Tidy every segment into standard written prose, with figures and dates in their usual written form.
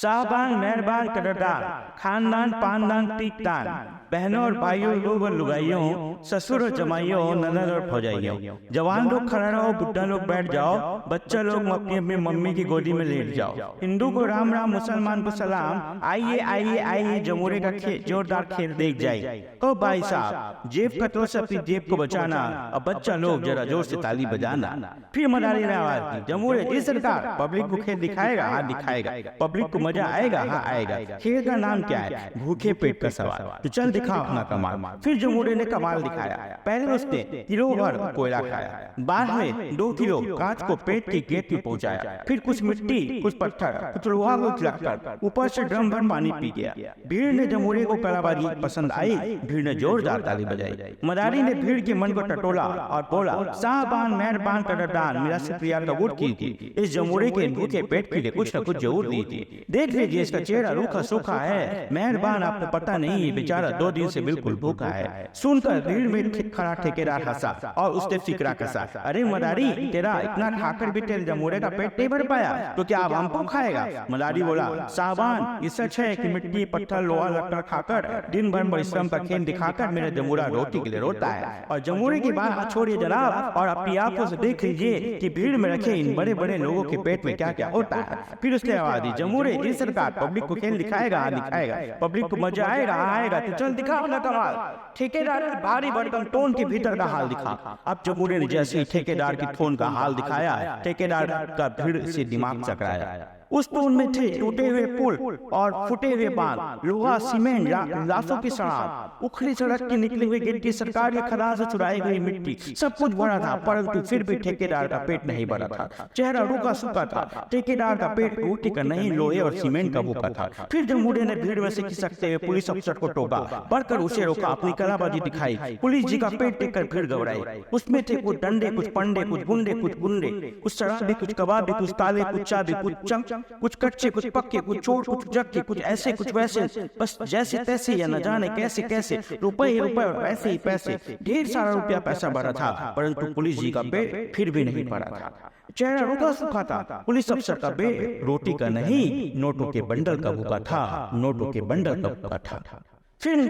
साहबान मेहरबान कदरदान, खानदान पानदान तीकदान, बहनों और भाइयों, लोग और लुगाइयों, ससुर और जमाइयों, ननद और भौजाइयों, जवान लोग खड़ा रहो, बुढ़ा लोग बैठ जाओ, बच्चा लोग अपनी अपनी मम्मी की गोदी में लेट जाओ। हिंदू को राम राम, मुसलमान को सलाम। आइए आइए आइए, जमूरे का जोरदार खेल देख जाए। ओ भाई साहब, जेब कतरों से अपनी जेब को बचाना, अब बच्चा लोग जरा जोर से ताली बजाना। फिर मदारी ने आवाज दी, जमूरे जी सरकार, पब्लिक को खेल दिखाएगा? हाँ दिखाएगा। पब्लिक को मजा आएगा? हाँ आएगा। खेल का नाम क्या है? भूखे पेट का सवाल। तो चल दिखा अपना कमाल। फिर जमूरे ने कमाल दिखाया। पहले उसने किलो भर कोयला खाया, बाद में 2 किलो कांच को पेट के गेट में पहुंचाया, फिर कुछ मिट्टी, कुछ पत्थर, कुछ लोहा को खिलाकर ऊपर से ड्रम भर पानी पी गया। भीड़ ने जमूरे को कलाबाजी पसंद आई, भीड़ ने जोरदार ताली बजाई। मदारी ने भीड़ के मन को टटोला और बोला, साहबान मेहरबान कदरदान, मेरा शुक्रिया कबूल कीजिए, इस जमूरे के भूखे पेट के लिए कुछ न कुछ जरूर दीजिए। देख लीजिए इसका चेहरा रूखा सूखा है। मेहरबान, आपको पता नहीं है बेचारा 2 दिन से बिल्कुल भूखा है। सुनकर भीड़ में खड़ा ठेकेदार हंसा और उसने फिकरा कसा, अरे मदारी, तेरा इतना खाकर भी तेरे जमूरे का पेट नहीं भर पाया, तो क्या अब हमको खाएगा? मदारी बोला, साहबान, ये सच है कि मिट्टी, पत्थर, लोहा लकड़ खाकर, दिन भर परिश्रम का खेल दिखाकर मेरा जमूरा रोटी के लिए रोता है। और जमूरे की बात छोड़िए जनाब, और अपनी आंखों से देख लीजिए कि भीड़ में रखे इन बड़े बड़े लोगों के पेट में क्या क्या होता है। फिर उसने आवाज दी, जमूरे जी सरकार, पब्लिक को खेल दिखाएगा? हाँ दिखाएगा। पब्लिक को मजा आएगा? हाँ आएगा। तो चल दिखा अपना कमाल। ठेकेदार की भारी भरकम टोन के भीतर का हाल दिखा। अब जमूरे ने जैसे ही ठेकेदार की टोन का हाल दिखाया, ठेकेदार का भीड़ से दिमाग चकराया। उस टोन में थे टूटे हुए पुल और फुटे हुए बांध, लोहा, सीमेंट, लाशों की सड़ाब, उखड़ी सड़क की निकली हुई गिट्टी, सरकार के खदान से चुराई गई मिट्टी, सब कुछ भरा था, परंतु फिर भी ठेकेदार का पेट नहीं भरा था। चेहरा रूखा सूखा था। ठेकेदार का पेट रोटी का नहीं, लोहे और सीमेंट का भूखा था। फिर जमूरे ने भीड़ में से खिसकते हुए पुलिस अफसर को टोका, बढ़कर उसे रोका, अपनी कलाबाजी दिखाई। पुलिस जी का पेट देखकर भीड़ घबराई। उसमें थे कुछ डंडे, कुछ पंडे, कुछ गुंडे, कुछ गुंडे, कुछ शराबी, कुछ कबाबी, कुछ ताले, कुछ चाबी, कुछ चंक, कुछ कच्चे, कुछ पक्के, कुछ चोर, कुछ जक्के, कुछ ऐसे कुछ वैसे, बस जैसे तैसे या न जाने कैसे कैसे, रुपए ही रुपए, पैसे ही पैसे। ढेर सारा रुपया पैसा भरा था, परंतु पुलिस जी का पेट फिर भी नहीं भरा था। चेहरा रूखा सूखा था। पुलिस अफसर का पेट रोटी का नहीं, नोटों के बंडल का भूखा था, नोटों के बंडल का भूखा था। फिर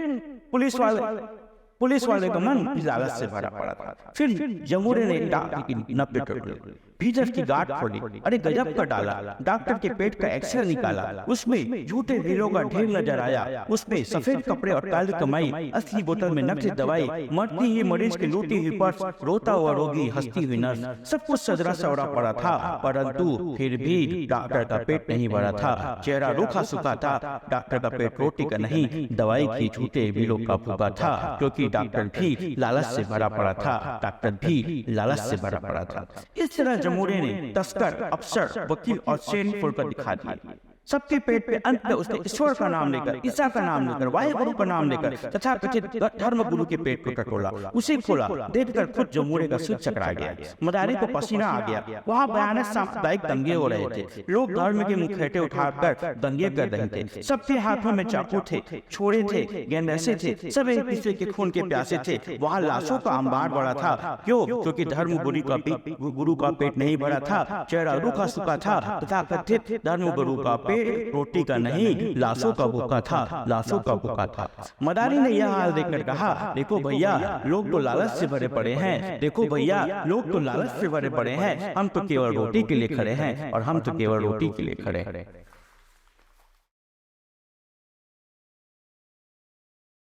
पुलिस वाले का मन लालच से भरा पड़ा था। फिर जमूरे ने डॉक्टर की नब्बे टोली, भीतर की गांठ खोली, अरे गजब का डाला। डॉक्टर के पेट का एक्सरे निकाला, उसमें झूठे हीरों का ढेर नजर आया, उसमें सफेद कपड़े और काली कमाई, असली बोतल में नकली दवाई, मरती हुई मरीज की लूटी हुई पर्स, रोता हुआ रोगी, हंसती हुई नर्स, सब कुछ सजरा सवरा पड़ा था, परंतु फिर भी डॉक्टर का पेट नहीं भरा था। चेहरा रूखा सूखा था। डॉक्टर का पेट रोटी का नहीं, दवाई की झूठे बिलों का भूखा था, क्योंकि डॉक्टर भी लालच से भरा पड़ा था। डॉक्टर भी लालच से भरा पड़ा था। इस तरह जमूरे ने तस्कर, अफसर, वकील और शेर खोलकर दिखा दिया। सबके पेट पे अंत में उसने ईश्वर का नाम लेकर, ईसा का नाम लेकर, वाहिगुरु का नाम लेकर तथा कथित धर्म गुरु के पेट को टटोला। उसे खोला, देखकर खुद जमूरे का सिर चकरा गया। मदारी को पसीना आ गया। वहाँ भयानक सांप्रदायिक दंगे हो रहे थे। लोग धर्म के मुखौटे उठाकर दंगे कर रहे थे। सबके हाथों में चाकू थे, छोरे थे, गेंदेसे थे, सब एक दूसरे के खून के प्यासे थे। वहाँ लाशों का अंबार बड़ा था। क्यों? क्योंकि धर्म गुरु का पेट नहीं भरा था। चेहरा रूखा सूखा था तथा कथित धर्म गुरु का पेट रोटी का नहीं, लाशों का भूखा था, लाशों का भूखा था। मदारी ने यह हाल देखकर कहा, देखो भैया, लोग तो लालच से भरे पड़े हैं। देखो भैया, लोग तो लालच से भरे पड़े हैं। हम तो केवल रोटी के लिए खड़े हैं, और हम तो केवल रोटी के लिए खड़े हैं।